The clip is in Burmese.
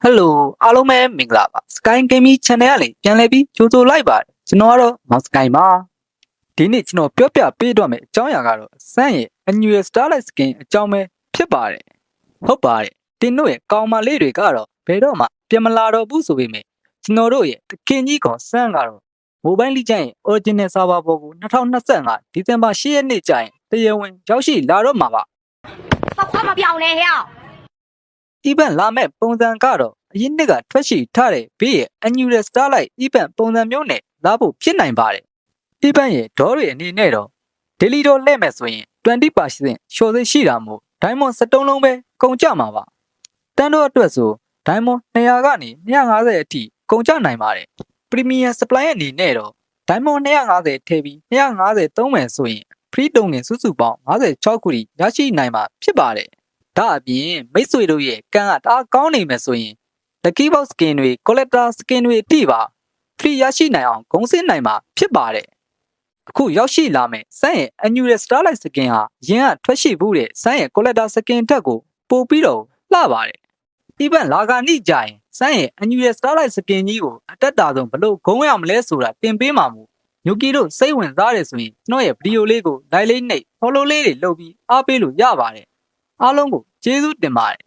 Hello အားလုံးပဲမင်္ဂလာပါ Sky Gaming Channel ကလေပြန်လည်ပြီးကြိုဆိုလိုက်ပါတယ်ကျွန်တော်ကတော့ Mouse Sky ပါဒီနေ့ကျွန်တော်ပြောပြပေးတော့မယ်အကြောင်းအရာကတော့စမ်းရဲ့ Annual Starlight Skin အကြောင်းပဲဖြစ်ပါတယ်ဟုတ်ပါတယ်တင်တို့ရဲ့ကောင်မလေးတွေကတော့ဘယ်တော့မှပြန်မလာတော့ဘူးဆိုပေမဲ့ကျွန်တော်တို့ရဲ့တခင်ကြီးကောင်စမ်းကတော့ Mobile Legends ရဲ့ Original Server ပေါ်ကို2025ဒီဇင်ဘာ10ရက်နေ့ကျရင်တရားဝင်ရောက်ရှိလာတော့မှာပါဘာခွာမပြောင်းလဲဟဲ့event လာမဲ့ပုံစံကတော့အရင်နှစ်ကထွက်ရှိထားတဲ့ဘေးရဲ့ Annual Starlight event ပုံစံမျိုးနဲ့လာဖို့ဖြစ်နိုင်ပါတယ်။ event ရဲ့ဒေါ်တွေအနေနဲ့တော့ daily တော့လဲမယ်ဆိုရင် 20% ရှော့သေးရှိတာမို့ Diamond 73လုံးပဲကုန်ကျမှာပါ။တန်းတော့အတွက်ဆို Diamond 200ကနေ250အထိကုန်ကျနိုင်ပါတယ်။ Premium Supply အနေနဲ့တော့ Diamond 250ထည့်ပြီး250သုံးမယ်ဆိုရင် Free Token စုစုပေါင်း56ခုရရှိနိုင်မှာဖြစ်ပါတယ်။ဒါအပြင်မိတ်ဆွေတို့ရဲ့ကံကတအားကောင်းနေမယ်ဆိုရင်Lucky Box Skin တွေ Collector Skin တွေအထိပါ free ရရှိနိုင်အောင်ဂုဏ်စင်းနိုင်မှာဖြစ်ပါတယ်အခုရောက်ရှိလာမယ်စမ်းရဲ့ Annual Starlight Skin ဟာရင်းကထွက်ရှိဘူးတဲ့စမ်းရဲ့ Collector Skin ထက်ကိုပိုပြီးတော့လှပါတယ် event လာကနေ့ကြရင်စမ်းရဲ့ Annual Starlight Skin ကြီးကိုအတက်တာဆုံးဘလို့ဂုဏ်ရမလဲဆိုတာတင်ပေးမှာမို့ညိုကီတို့စိတ်ဝင်စားတယ်ဆိုရင်ကျွန်တော်ရဲ့ဗီဒီယိုလေးကို like လေးနှိပ် follow လေးတွေလုပ်ပြီးအားပေးလို့ရပါတယ်အားလုံးကိုကျေးဇူးတင်ပါတယ်